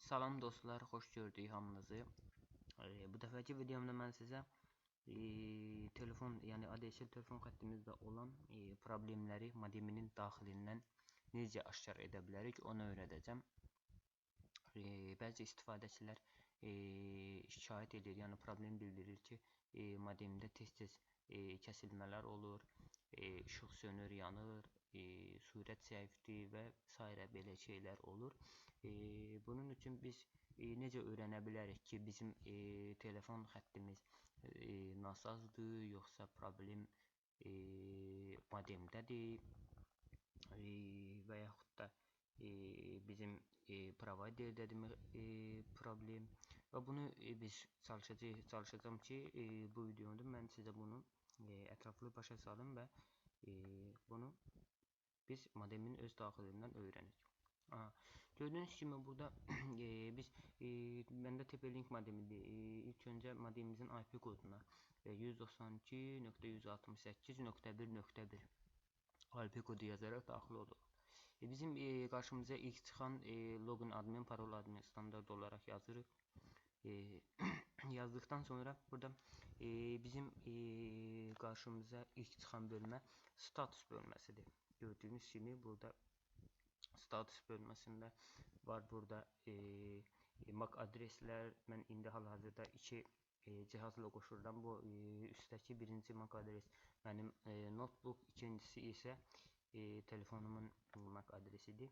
Salam dostlar, xoş gördük hamınızı. Bu dəfəki videomda mən sizə telefon, yəni ADSL telefon xəttimizdə olan problemləri modeminin daxilindən necə aşkar edə bilərik, onu öyrədəcəm. Bəzi istifadəçilər şikayət edir, yəni problem bildirir ki, modemdə tez-tez kəsilmələr olur, işıq sönür, yanır, sürət zəifdir və s. belə şeylər olur. Bunun üçün biz necə öyrənə bilərik ki, bizim telefon xəttimiz nasazdır, yoxsa problem modemdədir və yaxud da bizim providerdədirmi problem və bunu biz çalışacağım ki, bu videoda mən sizə bunu ətraflı başa salım və bunu biz modemin öz daxilindən öyrənik. Gördüğünüz kimi burada biz məndə TP-Link modemidir. İlk öncə modemimizin IP koduna 192.168.1.1 IP kodu yazaraq daxil oluruq. Bizim qarşımıza ilk çıxan login admin, parol admin standart olaraq yazırıq. Yazdıktan sonra burada bizim qarşımıza ilk çıxan bölmə status bölməsidir. Gördüğünüz kimi burada status bölməsində var burada MAC adreslər. Mən indi hal-hazırda 2 cihazla qoşuram. Bu üstdəki birinci MAC adres mənim notebook, ikincisi isə telefonumun MAC adresidir.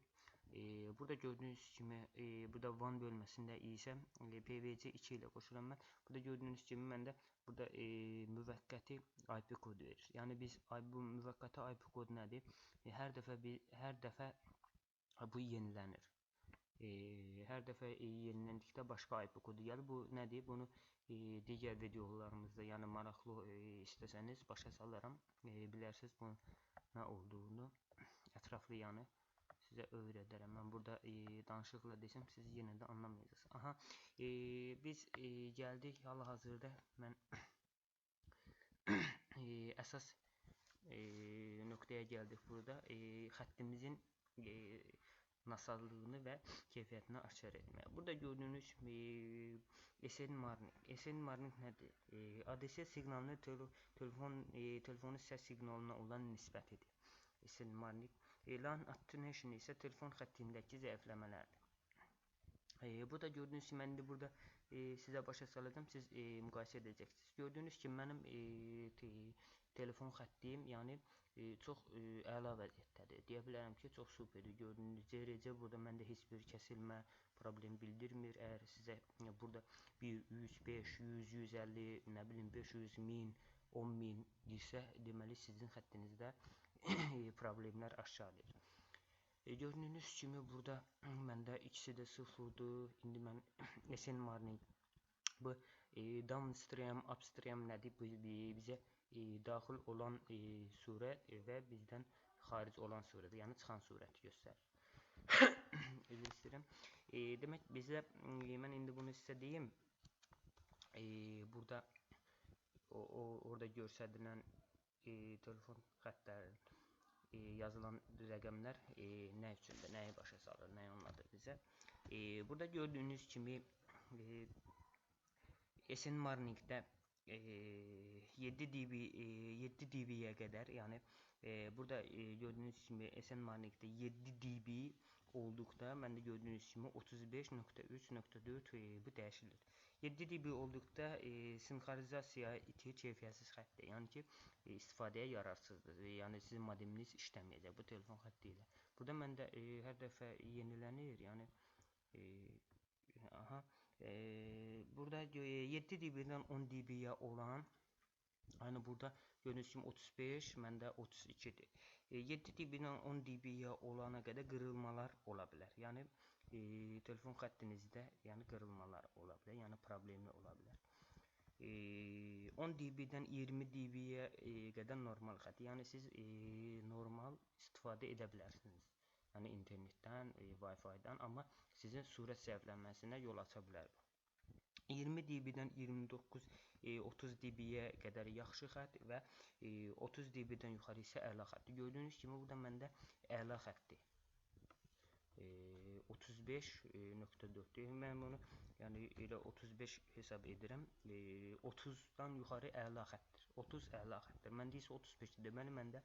Burada gördüğünüz kimi burada WAN bölməsində isə PVC2 ilə qoşuram mən. Burada gördüğünüz kimi məndə burada müvəqqəti IP kodu verir. Yəni biz bu müvəqqəti IP kodu nədir? Hər dəfə bu yenilənir. Hər dəfə yeniləndikdə başqa IP kodu gəlir. Bu nədir? Bunu digər videolarımızda, yəni maraqlı istəsəniz başa salaram. Bilərsiniz bunun nə olduğunu, ətraflı yanı sizə öyrədərəm. Mən burada danışıqla desəm siz yenə də anlamayacaqsınız. Biz gəldik hal-hazırda mən əsas nöqtəyə gəldik burada. Xəttimizin nasazlığını və keyfiyyətini aşkar etməyə. Burada gördüğünüz SN Marnik. SN Marnik nədir? ADSL siqnalını telefonun səs siqnalına olan nisbətidir. SN Marnik. LAN attenuation isə telefon xəttindəki zəifləmələrdir. Burada gördüğünüz kimi mən indi burada sizə başa salacağım, siz müqayisə edəcəksiniz. Gördüğünüz kimi mənim telefon xəttim, yəni çox əla vəziyyətdədir. Deyə bilərəm ki, çox superdir. Gördüyünüz CRC burada məndə heç bir kəsilmə problem bildirmir. Əgər sizə burada 1, 3, 500, 150, nə bilim 500, 1000, 10.000 desə, deməli sizin xəttinizdə problemlər aşkardır. Gördüğünüz kimi burada məndə ikisi də sıfırdır. İndi mən SN Marnik bu downstream, upstream nədir? Bizə daxil olan surət və bizdən xaric olan surət, yəni çıxan surəti göstərir. Üzr istəyirəm. Demək bizə mən indi bunu sizə deyim. Burada orada göstərilən telefon xəttləri yazılan rəqəmlər nə üçündür, nəyi başa salır, nəyi anlatır bizə. Burada gördüyünüz kimi SN Marnikdə 7 dB'yə qədər, yəni burada gördüyünüz kimi SN Marnikdə 7 dB olduqda, məndə gördüyünüz kimi 35.3.4 bu dəyişilir. 7 dB olduqda sinxronizasiya itir, keyfiyyətsiz xəttdir. Yəni ki, istifadəyə yararsızdır. Yəni sizin modeminiz işləməyəcək bu telefon xətti ilə. Burada məndə hər dəfə yenilənir. Yəni burada 7 dB-dən 10 dB-yə olan, yəni burada gördüyünüz kimi 35, məndə 32-dir. 7 dB-dən 10 dB-yə olana qədər qırılmalar ola bilər. Yəni telefon xəttinizdə yəni qırılmalar ola bilər, yəni problemli ola bilər. 10 dB-dən 20 dB-yə qədər normal xətt. Yəni siz normal istifadə edə bilərsiniz. Yəni internetdən, Wi-Fi-dan, amma sizin sürət zəifləməsinə yol aça bilər. 20 dB-dən 29-30 dB-yə qədər yaxşı xətt və 30 dB-dən yuxarı isə əla xətt. Gördüyünüz kimi burada məndə əla xəttdir. 30 35.4-dür. Mən bunu yəni elə 35 hesab edirəm. 30-dan yuxarı əla xəttdir. 30 əla xəttdir. Məndə isə 35-dir. Deməli məndə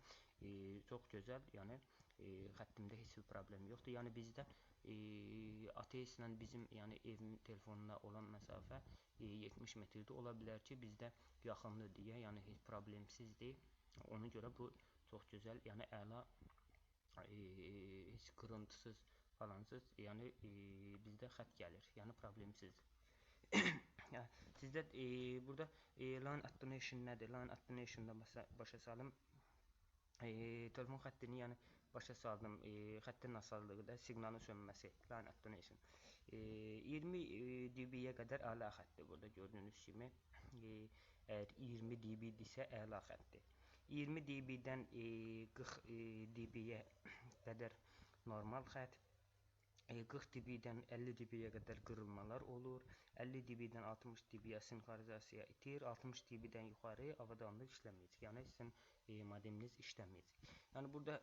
çox gözəl, yəni xəttimdə heç bir problem yoxdur. Yəni bizdə ATS-lə bizim yəni evin telefonuna olan məsafə 70 metrdir. Ola bilər ki, bizdə yaxındır deyə, yəni heç problemsizdir. Ona görə bu çox gözəl, yəni əla, heç qırıntısız falansız, yəni bizdə xətt gəlir, yəni problemsizdir. Yəni, sizdə burada line attenuation nədir? Line attenuation-da başa salım. Telefon xəttini yəni başa saldım. Xəttin asanlığı da siqnalın sönməsi, line attenuation. 20 dB-yə qədər əla xəttdir burada gördüyünüz kimi. Əgər 20 dB-dirsə əla xəttdir. 20 dB-dən 40 dB-yə qədər normal xətt, 40 dB-dən 50 dB-yə qədər qırılmalar olur, 50 dB-dən 60 dB-yə sinxronizasiya itir, 60 dB-dən yuxarı avadanlıq işləməyəcək, yəni sizin modeminiz işləməyəcək. Yəni burada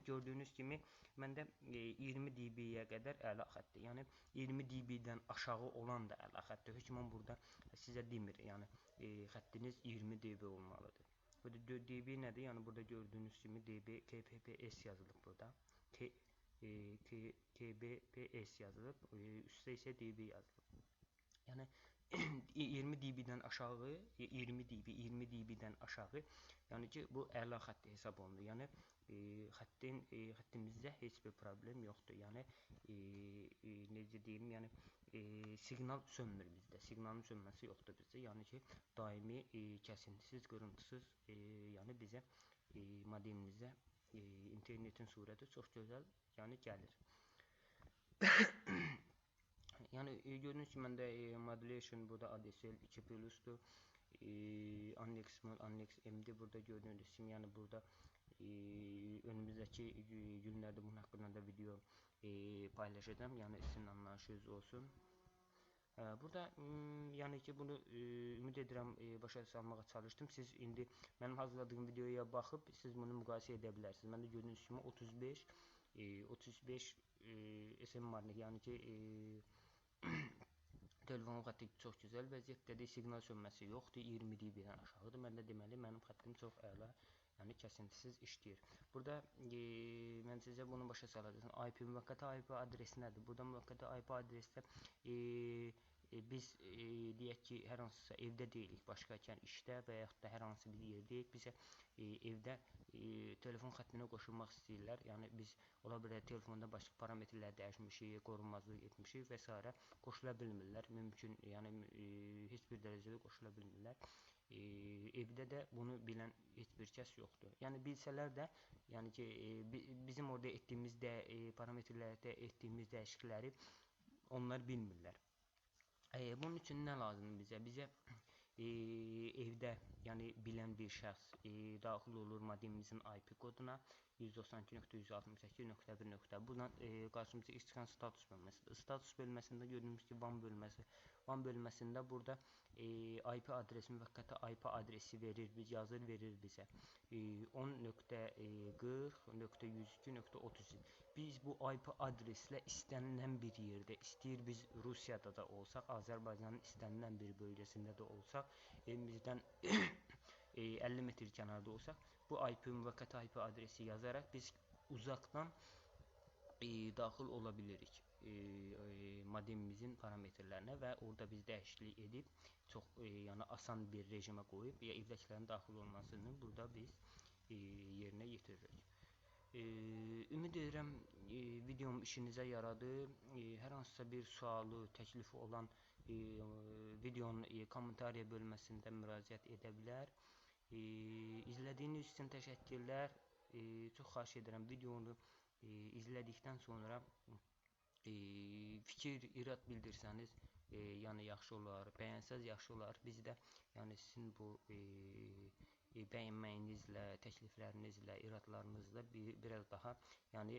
gördüyünüz kimi məndə 20 dB-yə qədər əla xəttdir, yəni 20 dB-dən aşağı olan da əla xəttdir. Heç mən burada sizə demir, yəni xəttiniz 20 dB olmalıdır. Burada dB nədir? Yəni burada gördüyünüz kimi dB, kbps yazılıb burada. kbps yazılıb, üstə isə dB yazılıb. Yəni 20 dB-dən aşağı, 20 dB-dən aşağı, yəni ki, bu əla xətt hesab olunur. Yəni xəttimizdə heç bir problem yoxdur. Yəni necə deyim, yəni siqnal sönmür bizdə. Siqnalın sönməsi yoxdur bizdə. Yəni ki, daimi kəsintisiz, qırıntısız, yəni bizə modemimizə internetin surəti çox gözəl, yəni gəlir. Yəni gördüyünüz kimi məndə modulation burada ADSL 2+-dur. Annex MD burada gördüyünüz kimi, yəni burada önümüzdəki günlərdə bunun haqqında da video paylaşacağım. Yəni sizin anlayışınız olsun. Burada yəni ki, bunu ümid edirəm başa salmağa çalışdım. Siz indi mənim hazırladığım videoya baxıb siz bunu müqayisə edə bilərsiniz. Məndə gördüyünüz kimi 35 SM marnik, yəni ki telefonun xətti çox gözəl vəziyyətdədir. Siqnal sönməsi yoxdur. 20 dB-dən aşağıdır. Məndə deməli mənim xəttim çox əla, yəni kəsintisiz işləyir. Burada mən sizə bunu başa salacağım. Müvəqqəti IP adresi nədir? Burada müvəqqəti IP adresdə biz deyək ki, hər hansısa evdə deyilik, başqakən işdə və yaxud da hər hansı bir yerdəyik. Bizə evdə telefon xəttinə qoşulmaq istəyirlər. Yəni biz ola bilər telefonda başqa parametrlər dəyişmişik, qorunmazlıq etmişik və s. qoşula bilmirlər. Mümkün, yəni heç bir dərəcədə qoşula bilmirlər. Evdə də bunu bilən heç bir kəs yoxdur. Yəni bilsələr də, yəni ki, bizim orada etdiyimiz parametrlərdə etdiyimiz dəyişiklikləri onlar bilmirlər. Bunun üçün nə lazımdır bizə? Bizə evdə, yəni bilən bir şəxs daxil olur modemimizin IP koduna 192.168.1. Buradan qarşımıza ilk çıxan status bölməsidir. Status bölməsində gördüyümüz ki, WAN bölməsi. WAN bölməsində burada IP adresi, müvəqqəti IP adresi verir, yazır, verir bizə 10.40.102.30. Biz bu IP adreslə istənilən bir yerdə, istəyir biz Rusiyada da olsaq, Azərbaycanın istənilən bir bölgəsində də olsaq, evimizdən 50 metr kənarda olsaq, bu müvəqqəti IP adresi yazaraq biz uzaqdan daxil ola bilirik modemimizin parametrlərinə və orada biz dəyişiklik edib çox yəni asan bir rejimə qoyub evdəkilərin daxil olmasını burada biz yerinə yetiririk. Ümid edirəm videom işinizə yaradı. Hər hansısa bir sualı, təklifi olan videonun kommentariya bölməsində müraciət edə bilər. İzlədiyiniz üçün təşəkkürlər. Çox xahiş edirəm videonu izlədikdən sonra fikir, irad bildirsəniz yəni yaxşı olar, bəyənsəz yaxşı olar. Biz də yəni sizin bu bəyənməyinizlə, təkliflərinizlə, iradlarınızla biraz daha yəni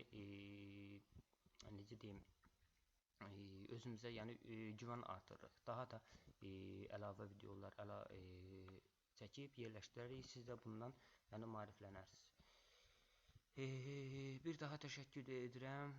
necə deyim, özümüzə yəni güvən artırırıq. Daha da əlavə videolar çəkib yerləşdirərik. Siz də bundan yəni maariflənərsiniz. Bir daha təşəkkür edirəm.